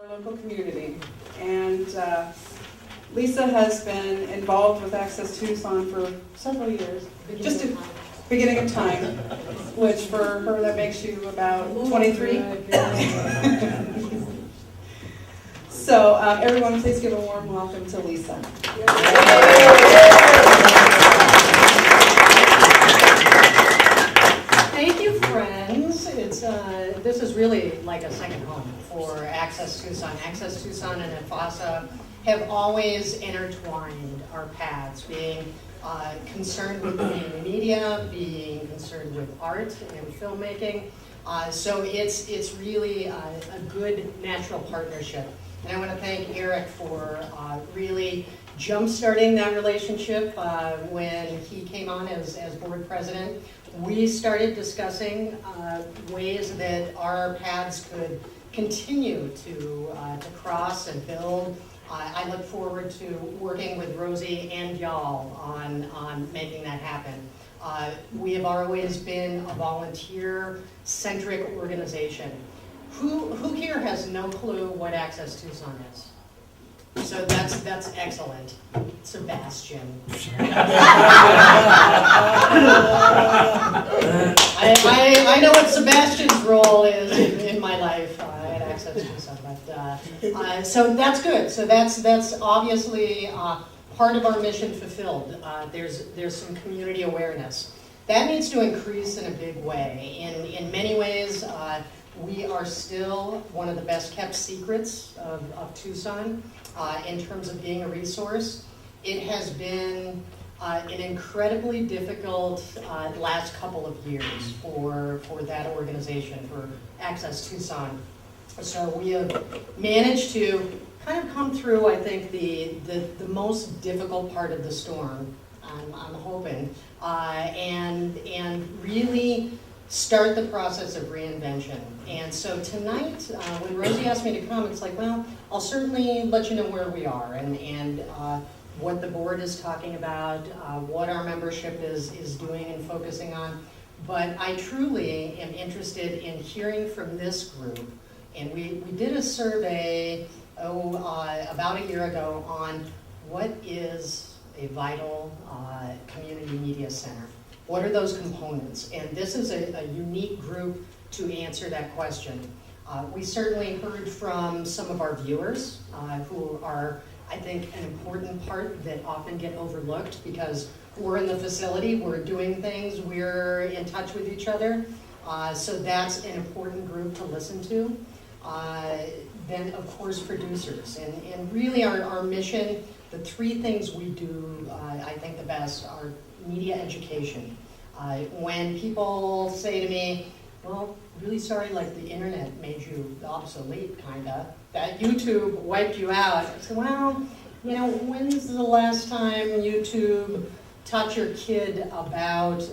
our local community. And Lisa has been involved with Access Tucson for several years, just a beginning of time, which for her that makes you about 23. So everyone, please give a warm welcome to Lisa. Thank you, friends. This is really like a second home for Access Tucson. Access Tucson and IFASA have always intertwined our paths, being concerned with community media, being concerned with art and filmmaking. So it's really a good natural partnership. And I want to thank Eric for really jump-starting that relationship when he came on as board president. We started discussing ways that our paths could continue to cross and build. I look forward to working with Rosie and y'all on making that happen. We have always been a volunteer-centric organization. Who here has no clue what Access Tucson is? So that's excellent. Sebastian. I know what Sebastian's role is in my life at Access Tucson, but so that's good. So that's obviously part of our mission fulfilled. There's some community awareness that needs to increase in a big way. In many ways, we are still one of the best kept secrets of Tucson in terms of being a resource. It has been an incredibly difficult last couple of years for that organization, for Access Tucson. So we have managed to kind of come through, I think, the most difficult part of the storm, I'm hoping, and really start the process of reinvention. And so tonight, when Rosie asked me to come, it's like, well, I'll certainly let you know where we are and what the board is talking about, what our membership is doing and focusing on. But I truly am interested in hearing from this group. And we did a survey, about a year ago on what is a vital community media center. What are those components? And this is a unique group to answer that question. We certainly heard from some of our viewers who are, I think, an important part that often get overlooked because we're in the facility, we're doing things, we're in touch with each other. So that's an important group to listen to. Then, of course, producers. And really our mission, the three things we do, I think the best, are media education. When people say to me, well, really sorry, like the internet made you obsolete, kinda, that YouTube wiped you out. I said, well, you know, when's the last time YouTube taught your kid about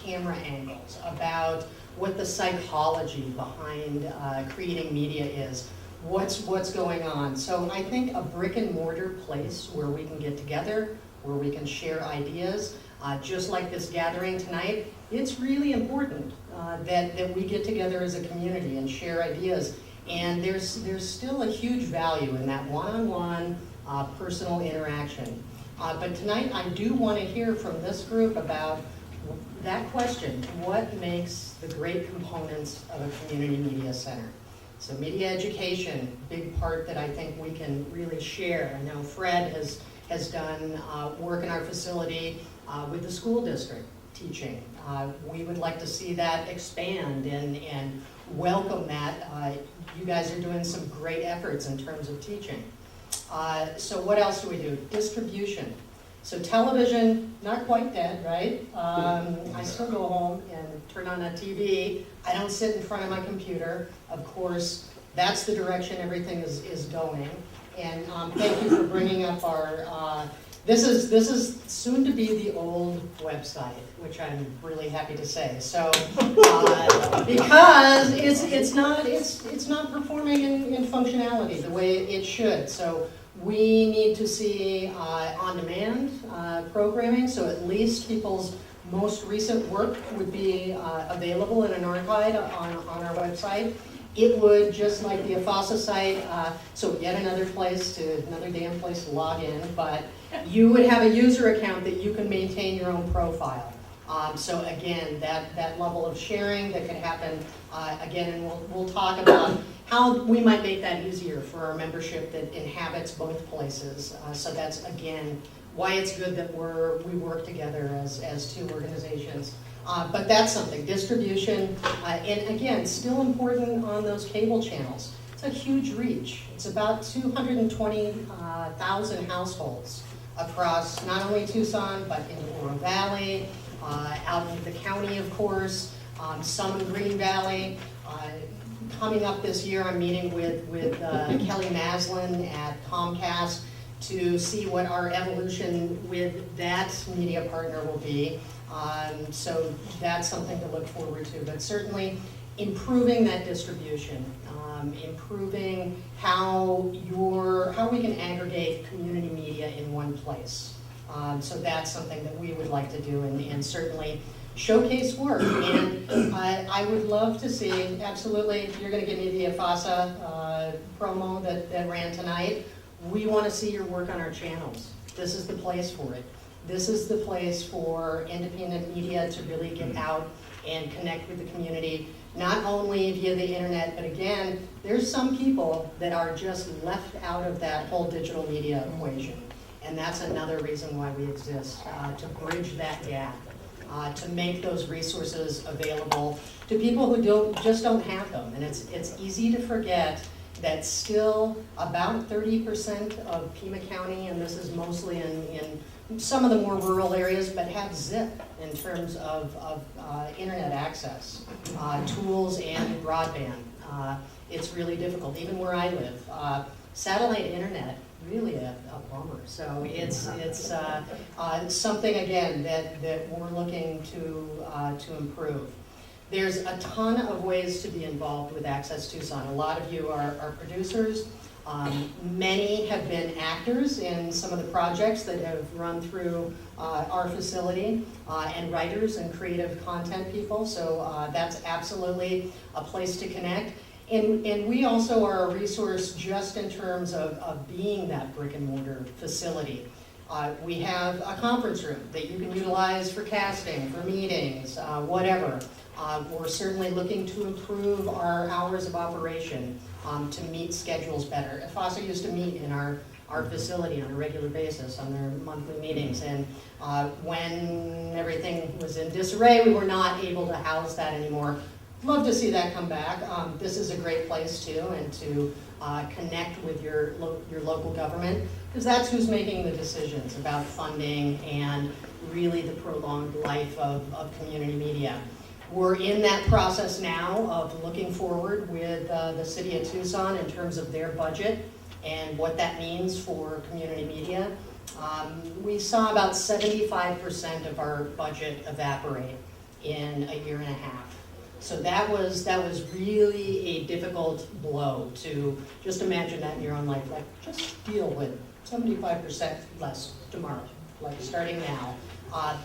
camera angles, about what the psychology behind creating media is, what's going on? So I think a brick and mortar place where we can get together, where we can share ideas, just like this gathering tonight, it's really important that we get together as a community and share ideas. And there's still a huge value in that one-on-one personal interaction. But tonight I do want to hear from this group about that question, what makes the great components of a community media center? So media education, big part that I think we can really share. I know Fred has done work in our facility with the school district teaching. We would like to see that expand and welcome that. You guys are doing some great efforts in terms of teaching. So what else do we do? Distribution. So television, not quite dead, right? I still go home and turn on a TV. I don't sit in front of my computer. Of course, that's the direction everything is going. And thank you for bringing up our, this is soon to be the old website, which I'm really happy to say. So, because it's not performing in functionality the way it should. So we need to see on-demand programming, so at least people's most recent work would be available in an archive on our website. It would, just like the IFASA site, so yet another damn place to log in, but you would have a user account that you can maintain your own profile. So again, that level of sharing that can happen, again, and we'll talk about how we might make that easier for our membership that inhabits both places. So that's, again, why it's good that we work together as two organizations. But that's something, distribution, and again, still important on those cable channels. It's a huge reach. It's about 220,000 households across not only Tucson, but in Oro Valley, out in the county, of course, some in Green Valley. Coming up this year, I'm meeting with Kelly Maslin at Comcast to see what our evolution with that media partner will be. So that's something to look forward to, but certainly improving that distribution, improving how we can aggregate community media in one place. So that's something that we would like to do, and certainly showcase work. And I would love to see, absolutely, you're going to give me the IFASA promo that ran tonight. We want to see your work on our channels. This is the place for it. This is the place for independent media to really get out and connect with the community, not only via the internet, but again, there's some people that are just left out of that whole digital media equation. And that's another reason why we exist, to bridge that gap, to make those resources available to people who just don't have them. And it's easy to forget that still about 30% of Pima County, and this is mostly in some of the more rural areas, but have zip in terms of internet access, tools and broadband. It's really difficult, even where I live. Satellite internet, really a bummer. So it's something, again, that we're looking to improve. There's a ton of ways to be involved with Access Tucson. A lot of you are producers. Many have been actors in some of the projects that have run through our facility, and writers and creative content people. So that's absolutely a place to connect. And we also are a resource just in terms of being that brick and mortar facility. We have a conference room that you can utilize for casting, for meetings, whatever. We're certainly looking to improve our hours of operation to meet schedules better. IFASA used to meet in our facility on a regular basis on their monthly meetings, and when everything was in disarray, we were not able to house that anymore. Love to see that come back. This is a great place too, and to connect with your local government, because that's who's making the decisions about funding and really the prolonged life of community media. We're in that process now of looking forward with the city of Tucson in terms of their budget and what that means for community media. We saw about 75% of our budget evaporate in a year and a half. So that was really a difficult blow to just imagine that in your own life. Like, just deal with 75% less tomorrow, like starting now.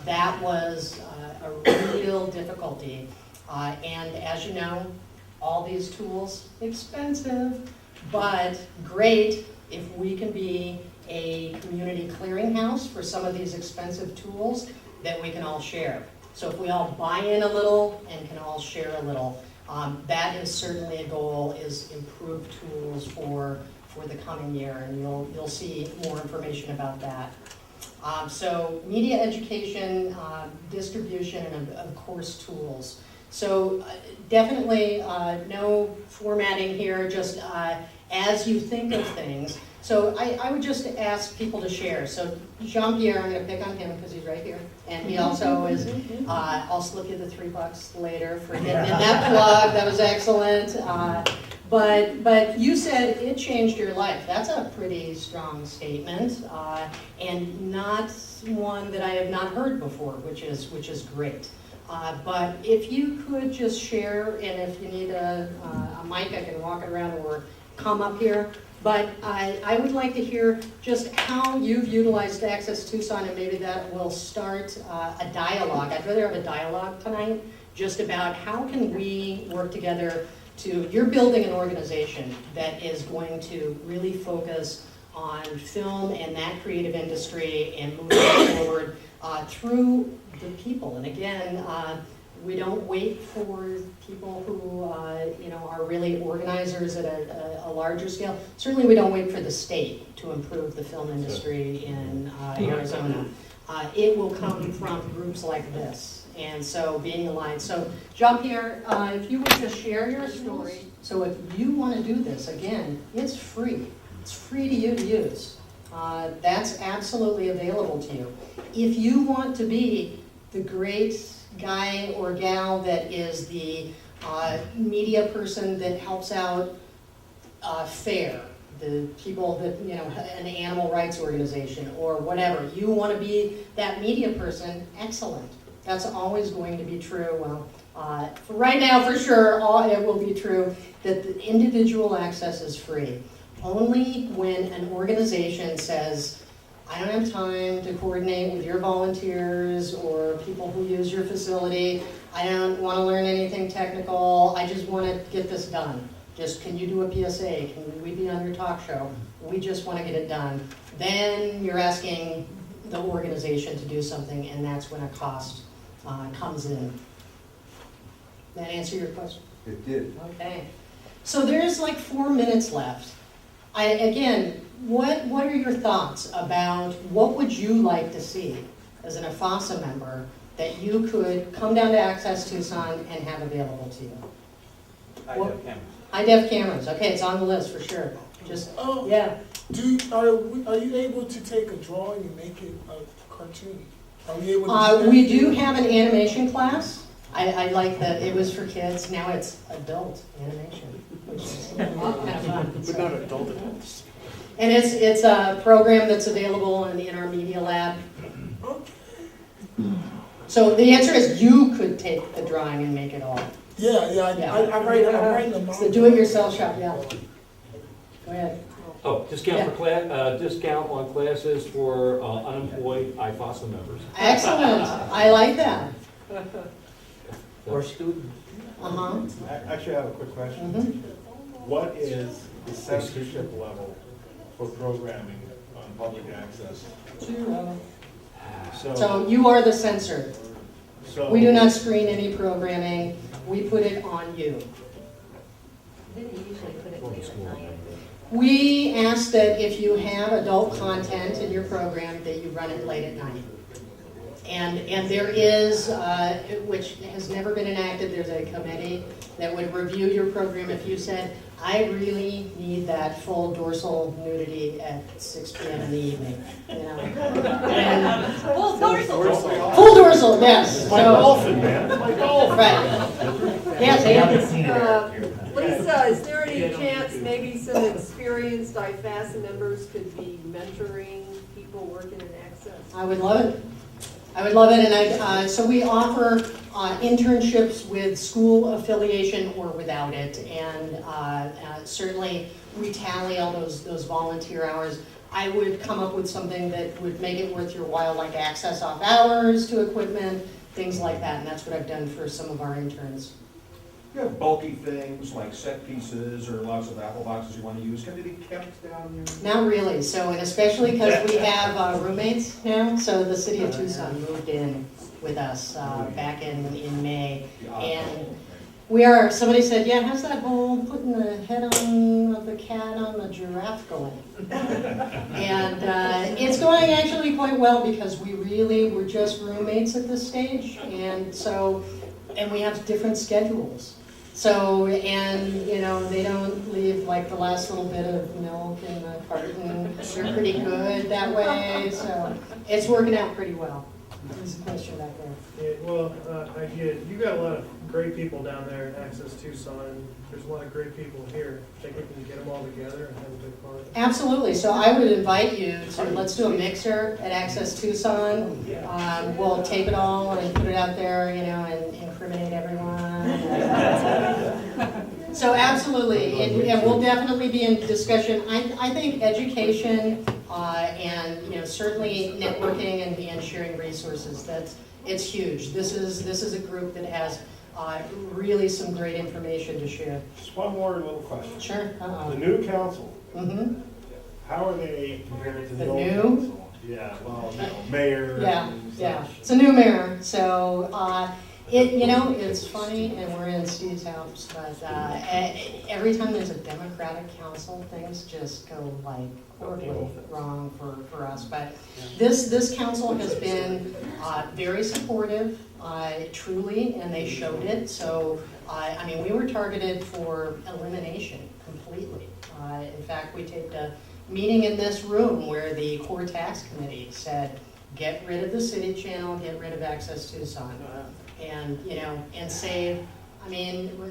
That was a real difficulty. And as you know, all these tools, expensive, but great if we can be a community clearinghouse for some of these expensive tools that we can all share. So if we all buy in a little and can all share a little, that is certainly a goal, is improved tools for the coming year, and you'll see more information about that. So media education, distribution, and of course tools. So definitely no formatting here, just as you think of things. So I would just ask people to share. So Jean-Pierre, I'm going to pick on him because he's right here. And he also is, I'll slip you the $3 later for getting in that plug. That was excellent. But you said it changed your life. That's a pretty strong statement, and not one that I have not heard before, which is great. But if you could just share, and if you need a mic, I can walk it around or come up here. But I would like to hear just how you've utilized Access Tucson, and maybe that will start a dialogue. I'd rather have a dialogue tonight just about how can we work together you're building an organization that is going to really focus on film and that creative industry and moving it forward through the people. And again, we don't wait for people who are really organizers at a larger scale. Certainly we don't wait for the state to improve the film industry in Arizona. It will come from groups like this. And so being aligned. So Jean-Pierre, if you would just share your story. So if you want to do this, again, it's free. It's free to you to use. That's absolutely available to you. If you want to be the great guy or gal that is the media person that helps out FAIR, the people that, an animal rights organization or whatever, you want to be that media person, excellent. That's always going to be true. Well, for right now, for sure, it will be true that the individual access is free. Only when an organization says, I don't have time to coordinate with your volunteers or people who use your facility. I don't want to learn anything technical. I just want to get this done. Just, can you do a PSA? Can we be on your talk show? We just want to get it done. Then you're asking the organization to do something, and that's when a cost comes in. That answer your question? It did. Okay. So there's like 4 minutes left. Again, what are your thoughts about what would you like to see as an IFASA member that you could come down to Access Tucson and have available to you? High-def cameras. High-def cameras. Okay, it's on the list for sure. Just, yeah. Are you able to take a drawing and make it a cartoon? Are we able to do that? We do have an animation class. I like that it was for kids. Now it's adult animation, which is kind of fun. But not adult adults. And it's a program that's available in our media lab. So the answer is you could take the drawing and make it all. Yeah. I'm writing them It's the do-it-yourself shop, yeah. Go ahead. Oh, discount on classes for unemployed IFASA members. Excellent. I like that. Or student. Uh-huh. Actually, I have a quick question. Mm-hmm. What is the censorship level for programming on public access? So you are the censor. So We do not screen any programming. We put it on you. We ask that if you have adult content in your program, that you run it late at night. And there is, which has never been enacted, there's a committee that would review your program if you said, I really need that full dorsal nudity at 6 p.m. in the evening. And Full dorsal. full dorsal, yes. My dolphin, man. My dolphin. Right. Yes, Ann? Lisa, is there any chance maybe some experienced IFASA members could be mentoring people working in Access? I would love it. I would love it, and so we offer internships with school affiliation or without it, and certainly we tally all those volunteer hours. I would come up with something that would make it worth your while, like access off hours to equipment, things like that, and that's what I've done for some of our interns. You have bulky things like set pieces or lots of Apple boxes you want to use. Can they be kept down here? Not really, so, and especially because we have roommates now, so the city of Tucson moved in with us back in May, and somebody said, yeah, how's that whole putting the head of the cat on the giraffe going? And it's going actually quite well because we're just roommates at this stage, and we have different schedules. So, and they don't leave like the last little bit of milk in the carton. They're pretty good that way, so it's working out pretty well. There's a question back there. Yeah, well, I get it. You got a lot of great people down there at Access Tucson, and there's a lot of great people here. Think we can get them all together and have a big party? Absolutely. So I would invite you to, let's do a mixer at Access Tucson. We'll tape it all and put it out there, and incriminate everyone. So absolutely, and we'll definitely be in discussion. I think education and certainly networking and sharing resources, it's huge. This is a group that has really some great information to share. Just one more little question. Sure. The new council, Mm-hmm. how are they compared to The the old new? council? Yeah, well, mayor Yeah, and yeah. such. It's a new mayor, so, it's funny, and we're in Steve's house, but every time there's a Democratic council, things just go like horribly wrong for us. But this council has been very supportive, truly, and they showed it. So, we were targeted for elimination completely. In fact, we taped a meeting in this room where the core tax committee said, get rid of the city channel, get rid of Access Tucson. And, and save,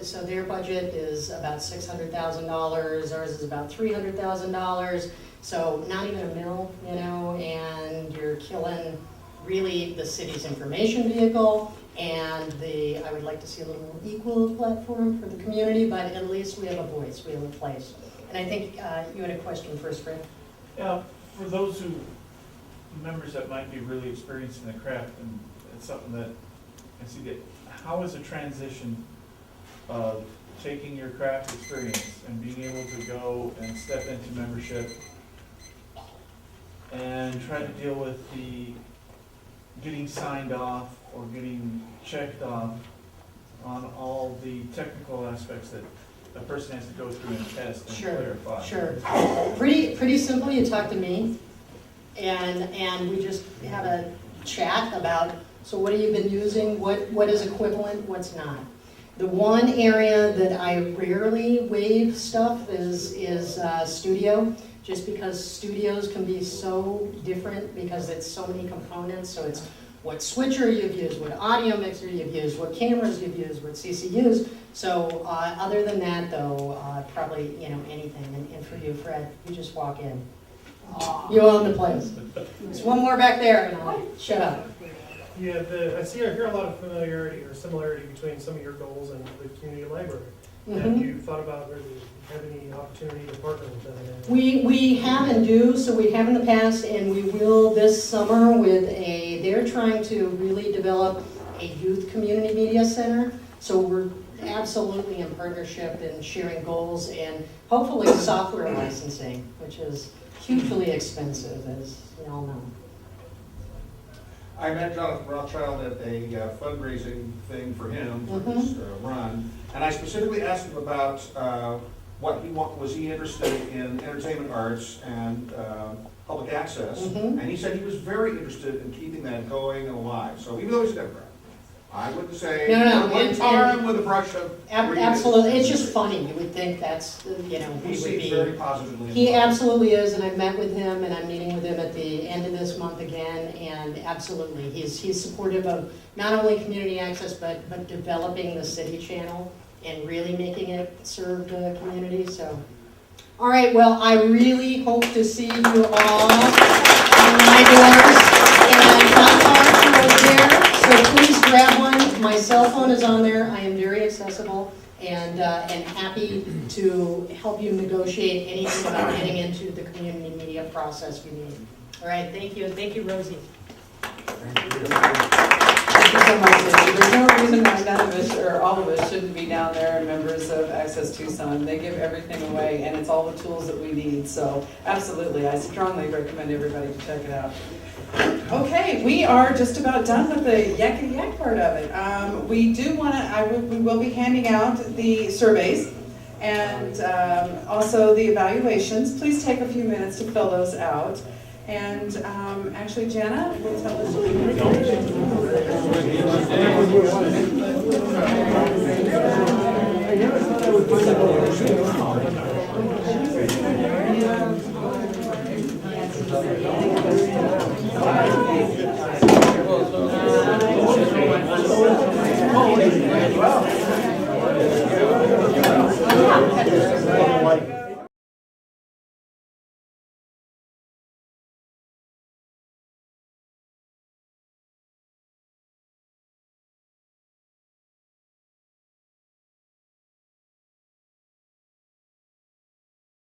so their budget is about $600,000, ours is about $300,000, so not even a mil, and you're killing really the city's information vehicle, and I would like to see a little more equal platform for the community, but at least we have a voice, we have a place. And I think you had a question first, Fred. Yeah, for those members that might be really experienced in the craft, and it's something that I see that, how is the transition of taking your craft experience and being able to go and step into membership and try to deal with the getting signed off or getting checked off on all the technical aspects that a person has to go through and test and clarify? Sure. Pretty simple, you talk to me, and we just have a chat about, so what have you been using, what is equivalent, what's not. The one area that I rarely waive stuff is studio, just because studios can be so different because it's so many components, so it's what switcher you've used, what audio mixer you've used, what cameras you've used, what CCUs. So other than that though, probably anything. And for you, Fred, you just walk in. You own the place. There's one more back there and I'll shut up. Yeah, I hear a lot of familiarity or similarity between some of your goals and the community library. Have you thought about whether you have any opportunity to partner with them? We have and do, so we have in the past, and we will this summer with they're trying to really develop a youth community media center. So we're absolutely in partnership and sharing goals and hopefully software licensing, which is hugely expensive, as you all know. I met Jonathan Rothschild at a fundraising thing for him for his run, and I specifically asked him about what was he interested in entertainment arts and public access, and he said he was very interested in keeping that going and alive. So even though he's a Democrat, I wouldn't say one time with a brush of absolutely. It's just funny. You would think that's he seems very positively involved. He absolutely is, and I've met with him, and I'm meeting with him at the end of this month again. And absolutely, he's supportive of not only community access but developing the city channel and really making it serve the community. So, all right. Well, I really hope to see you all on my doors and not far from over there. So please grab one. My cell phone is on there. I am very accessible and happy to help you negotiate anything about getting into the community media process we need. All right, thank you, and thank you, Rosie. Thank you so much, Cindy. There's no reason why none of us, or all of us, shouldn't be down there and members of Access Tucson. They give everything away, and it's all the tools that we need. So absolutely, I strongly recommend everybody to check it out. Okay, we are just about done with the yakety yak part of it. We do want to, we will be handing out the surveys and also the evaluations. Please take a few minutes to fill those out. And actually, Jana will tell us.